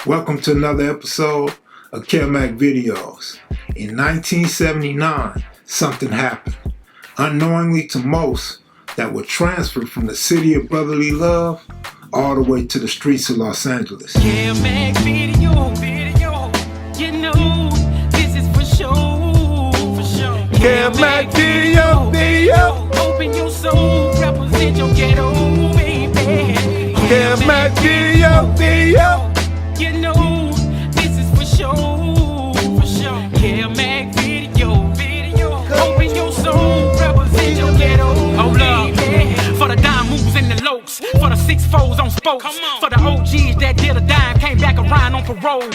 Welcome to another episode of Kev Mac videos. In 1979, something happened, unknowingly to most, that would transfer from the city of brotherly love all the way to the streets of Los Angeles. Kev Mac video, you know, this is for sure. Kev Mac video. Open your soul, represent your ghetto, baby. Kev Mac video. You know, this is for sure. Kev Mac video. Open your soul, represent your ghetto. Hold up. For the dime moves and the lokes, for the 6-4s on spokes, for the OGs that did a dime, came back around on parole.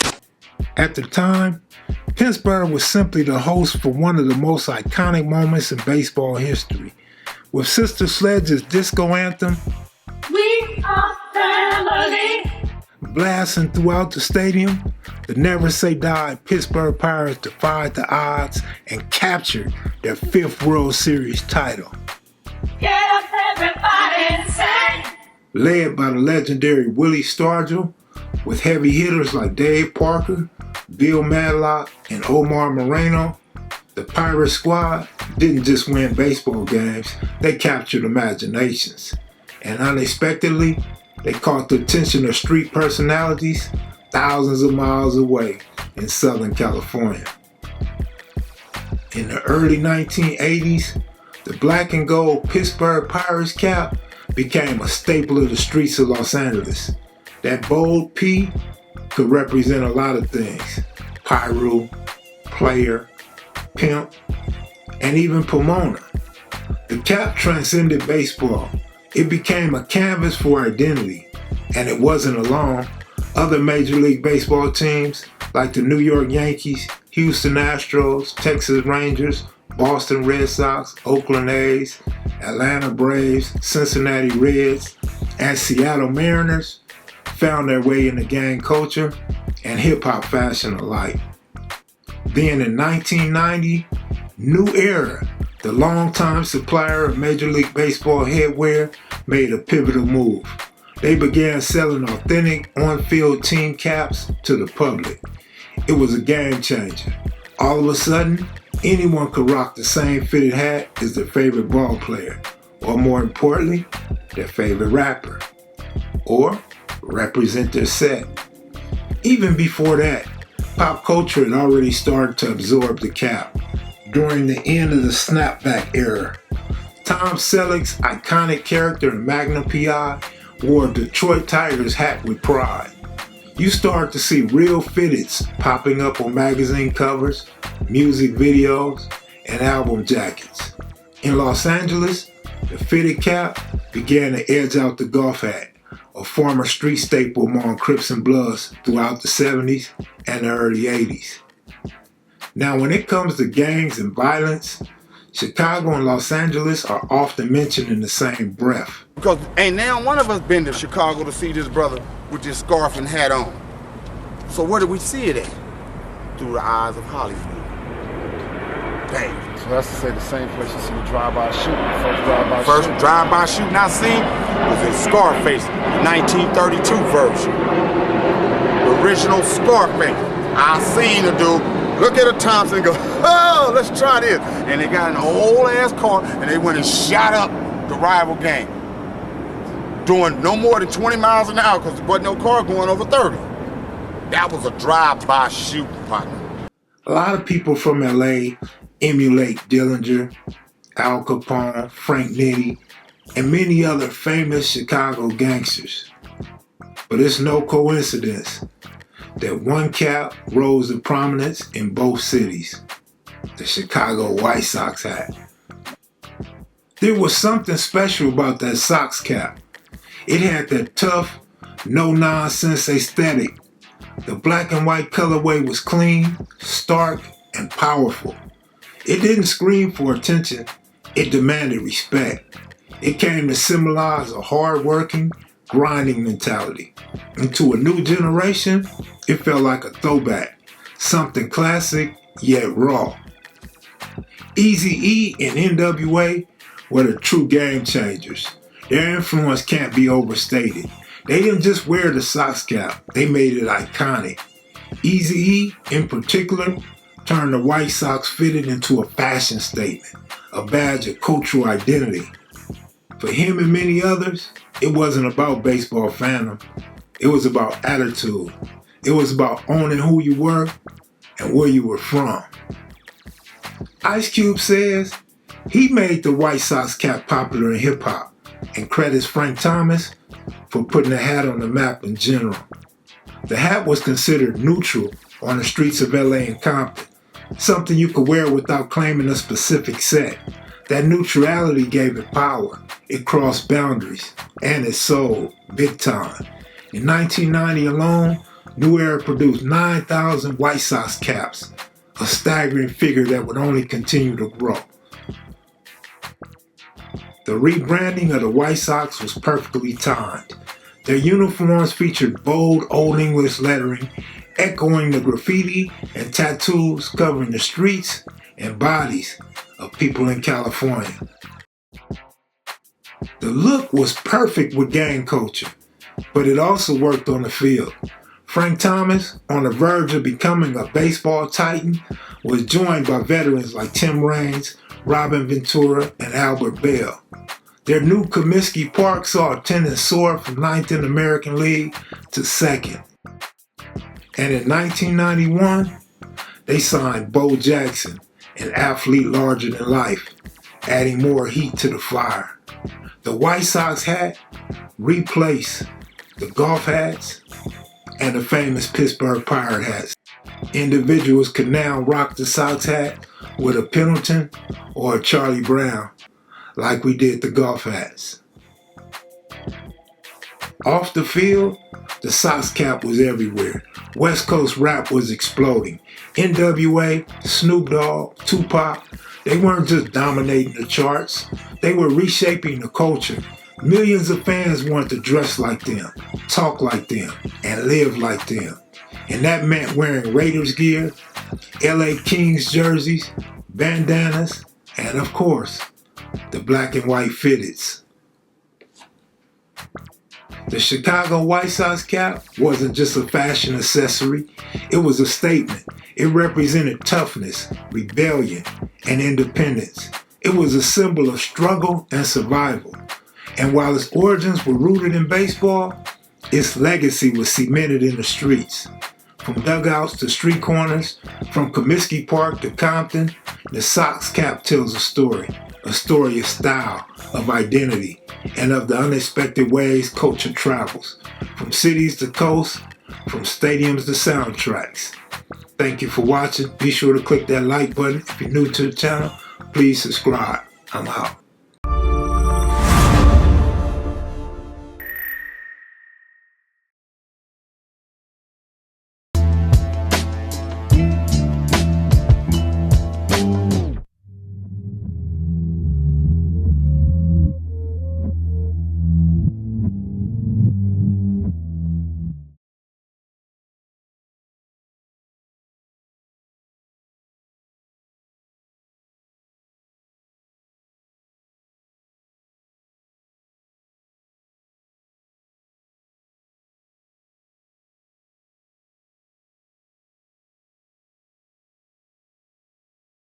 At the time, Pittsburgh was simply the host for one of the most iconic moments in baseball history. With Sister Sledge's disco anthem, We are family. blasting throughout the stadium, the Never Say Die Pittsburgh Pirates defied the odds and captured their 5th World Series title. Get up, everybody, and sing. Led by the legendary Willie Stargell, with heavy hitters like Dave Parker, Bill Madlock, and Omar Moreno, the Pirate squad didn't just win baseball games, they captured imaginations. And unexpectedly, they caught the attention of street personalities thousands of miles away in Southern California. In the early 1980s, the black and gold Pittsburgh Pirates cap became a staple of the streets of Los Angeles. That bold P could represent a lot of things: pyro, player, pimp, and even Pomona. The cap transcended baseball. It became a canvas for identity, and it wasn't alone. Other Major League Baseball teams like the New York Yankees, Houston Astros, Texas Rangers, Boston Red Sox, Oakland A's, Atlanta Braves, Cincinnati Reds, and Seattle Mariners found their way into gang culture and hip-hop fashion alike. Then in 1990, New Era, the longtime supplier of Major League Baseball headwear, made a pivotal move. They began selling authentic on-field team caps to the public. It was a game changer. All of a sudden, anyone could rock the same fitted hat as their favorite ball player, or more importantly, their favorite rapper, or represent their set. Even before that, pop culture had already started to absorb the cap. During the end of the snapback era, Tom Selleck's iconic character in Magnum P.I. wore a Detroit Tigers hat with pride. You start to see real fitteds popping up on magazine covers, music videos, and album jackets. In Los Angeles, the fitted cap began to edge out the golf hat, a former street staple among Crips and Bloods throughout the 70s and the early 80s. Now, when it comes to gangs and violence, Chicago and Los Angeles are often mentioned in the same breath. Because ain't now one of us been to Chicago to see this brother with this scarf and hat on. So where do we see it at? Through the eyes of Hollywood. Bang. So that's to say the same place you see the drive-by shooting. First drive-by shooting I seen was in Scarface, the 1932 version. The original Scarface. I seen a dude look at a Thompson and go, oh, let's try this. And they got an old-ass car and they went and shot up the rival gang. Doing no more than 20 miles an hour because there wasn't no car going over 30. That was a drive-by shooting, partner. A lot of people from LA emulate Dillinger, Al Capone, Frank Nitti, and many other famous Chicago gangsters. But it's no coincidence that one cap rose to prominence in both cities: the Chicago White Sox hat. There was something special about that Sox cap. It had that tough, no-nonsense aesthetic. The black and white colorway was clean, stark, and powerful. It didn't scream for attention, it demanded respect. It came to symbolize a hard-working, grinding mentality. And to a new generation, it felt like a throwback, something classic yet raw. Eazy-E and NWA were the true game changers. Their influence can't be overstated. They didn't just wear the Sox cap, they made it iconic. Eazy-E, in particular, turned the White Sox fitted into a fashion statement, a badge of cultural identity. For him and many others, it wasn't about baseball fandom. It was about attitude. It was about owning who you were and where you were from. Ice Cube says he made the White Sox cap popular in hip-hop and credits Frank Thomas for putting the hat on the map in general. The hat was considered neutral on the streets of LA and Compton, something you could wear without claiming a specific set. That neutrality gave it power. It crossed boundaries, and it sold big time. In 1990 alone, New Era produced 9,000 White Sox caps, a staggering figure that would only continue to grow. The rebranding of the White Sox was perfectly timed. Their uniforms featured bold Old English lettering, echoing the graffiti and tattoos covering the streets and bodies of people in California. The look was perfect with gang culture, but it also worked on the field. Frank Thomas, on the verge of becoming a baseball titan, was joined by veterans like Tim Raines, Robin Ventura, and Albert Bell. Their new Comiskey Park saw attendance soar from 9th in the American League to 2nd. And in 1991, they signed Bo Jackson, an athlete larger than life, adding more heat to the fire. The White Sox hat replaced the golf hats and the famous Pittsburgh Pirate hats. Individuals could now rock the Sox hat with a Pendleton or a Charlie Brown, like we did the golf hats. Off the field, the Sox cap was everywhere. West Coast rap was exploding. NWA, Snoop Dogg, Tupac, they weren't just dominating the charts, they were reshaping the culture. Millions of fans wanted to dress like them, talk like them, and live like them. And that meant wearing Raiders gear, LA Kings jerseys, bandanas, and of course, the black and white fitteds. The Chicago White Sox cap wasn't just a fashion accessory, it was a statement. It represented toughness, rebellion, and independence. It was a symbol of struggle and survival. And while its origins were rooted in baseball, its legacy was cemented in the streets. From dugouts to street corners, from Comiskey Park to Compton, the Sox cap tells a story of style, of identity, and of the unexpected ways culture travels, from cities to coast, from stadiums to soundtracks. Thank you for watching. Be sure to click that like button. If you're new to the channel, please subscribe. I'm out.